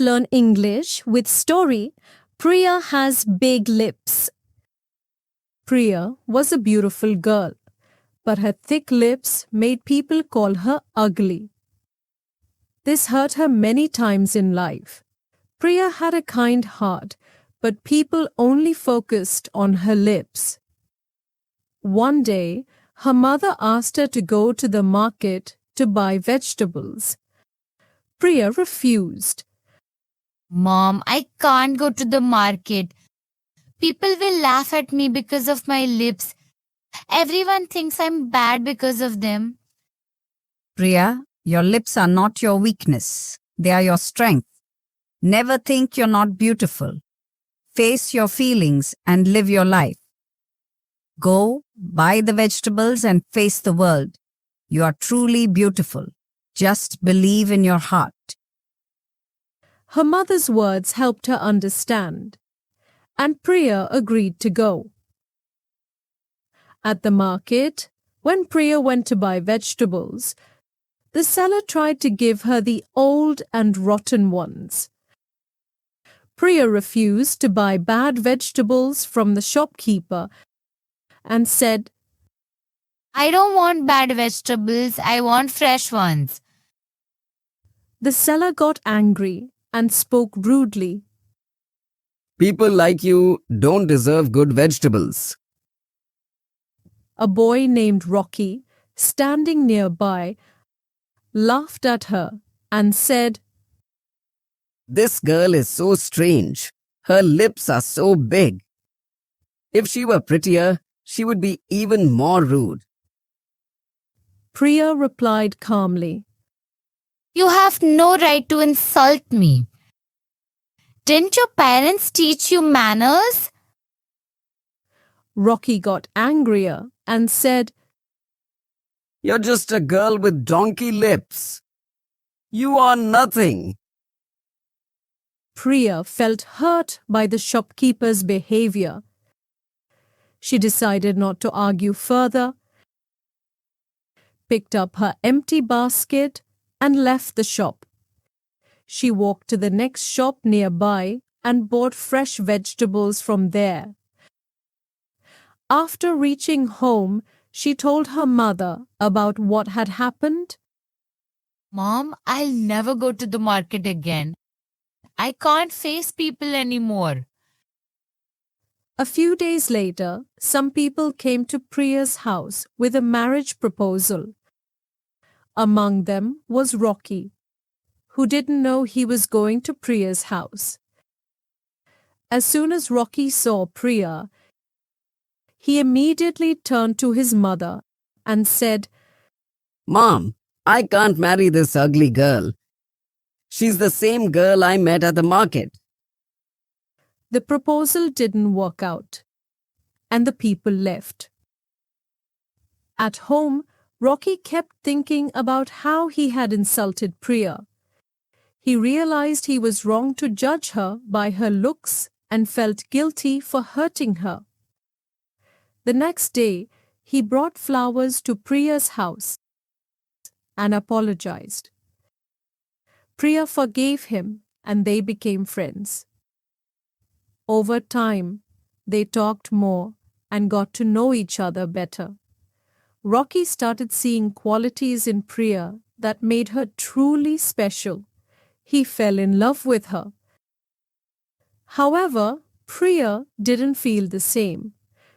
Learn English with story. Priya has big lips. Priya was a beautiful girl, but her thick lips made people call her ugly. This hurt her many times in life. Priya had a kind heart, but people only focused on her lips. One day, her mother asked her to go to the market to buy vegetables. Priya refused. Mom, I can't go to the market. People will laugh at me because of my lips. Everyone thinks I'm bad because of them. Priya, your lips are not your weakness. They are your strength. Never think you're not beautiful. Face your feelings and live your life. Go, buy the vegetables and face the world. You are truly beautiful. Just believe in your heart. Her mother's words helped her understand, and Priya agreed to go. At the market, when Priya went to buy vegetables, the seller tried to give her the old and rotten ones. Priya refused to buy bad vegetables from the shopkeeper and said, I don't want bad vegetables. I want fresh ones. The seller got angry and spoke rudely. People like you don't deserve good vegetables. A boy named Rocky, standing nearby, laughed at her and said, This girl is so strange. Her lips are so big. If she were prettier, she would be even more rude. Priya replied calmly, You have no right to insult me. Didn't your parents teach you manners? Rocky got angrier and said, You're just a girl with donkey lips. You are nothing. Priya felt hurt by the shopkeeper's behavior. She decided not to argue further, picked up her empty basket and left the shop. She walked to the next shop nearby and bought fresh vegetables from there. After reaching home, she told her mother about what had happened. Mom, I'll never go to the market again. I can't face people anymore. A few days later, some people came to Priya's house with a marriage proposal. Among them was Rocky, who didn't know he was going to Priya's house. As soon as Rocky saw Priya, he immediately turned to his mother and said, Mom, I can't marry this ugly girl. She's the same girl I met at the market. The proposal didn't work out, and the people left. At home, Rocky kept thinking about how he had insulted Priya. He realized he was wrong to judge her by her looks and felt guilty for hurting her. The next day, he brought flowers to Priya's house and apologized. Priya forgave him and they became friends. Over time, they talked more and got to know each other better. Rocky started seeing qualities in Priya that made her truly special. He fell in love with her. However, Priya didn't feel the same.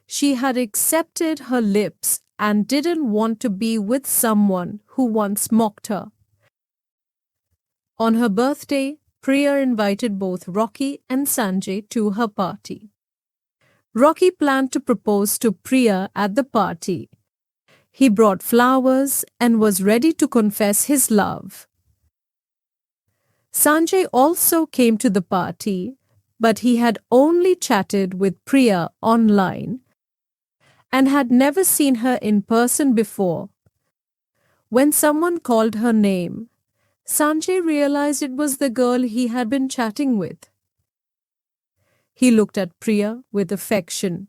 She had accepted her lips and didn't want to be with someone who once mocked her. On her birthday, Priya invited both Rocky and Sanjay to her party. Rocky planned to propose to Priya at the party. He brought flowers and was ready to confess his love. Sanjay also came to the party, but he had only chatted with Priya online and had never seen her in person before. When someone called her name, Sanjay realized it was the girl he had been chatting with. He looked at Priya with affection,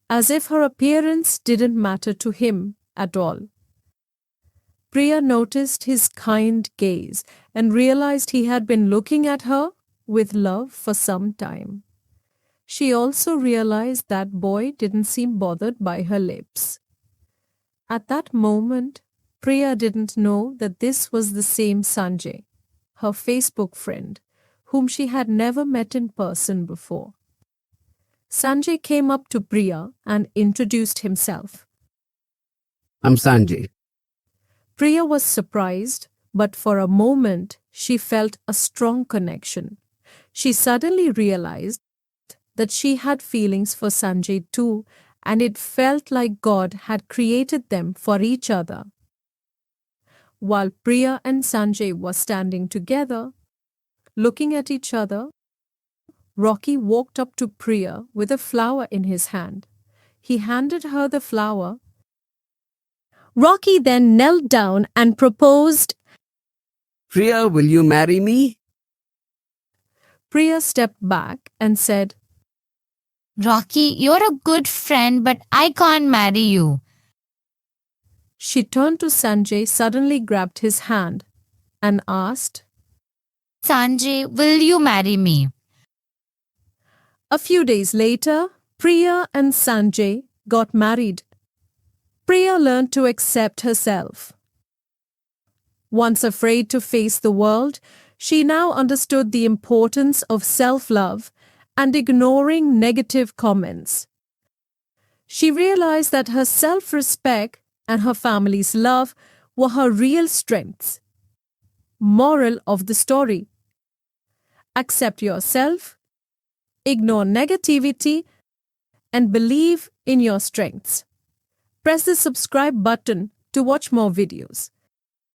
as if her appearance didn't matter to him at all. Priya noticed his kind gaze and realized he had been looking at her with love for some time. She also realized that boy didn't seem bothered by her lips. At that moment, Priya didn't know that this was the same Sanjay, her Facebook friend, whom she had never met in person before. Sanjay came up to Priya and introduced himself. I'm Sanjay. Priya was surprised, but for a moment she felt a strong connection. She suddenly realized that she had feelings for Sanjay too, and it felt like God had created them for each other. While Priya and Sanjay were standing together, looking at each other, Rocky walked up to Priya with a flower in his hand. He handed her the flower. Rocky then knelt down and proposed. Priya, will you marry me? Priya stepped back and said, Rocky, you're a good friend, but I can't marry you. She turned to Sanjay, suddenly grabbed his hand, and asked, Sanjay, will you marry me? A few days later, Priya and Sanjay got married. Priya learned to accept herself. Once afraid to face the world, she now understood the importance of self-love and ignoring negative comments. She realized that her self-respect and her family's love were her real strengths. Moral of the story: accept yourself, ignore negativity, and believe in your strengths. Press the subscribe button to watch more videos.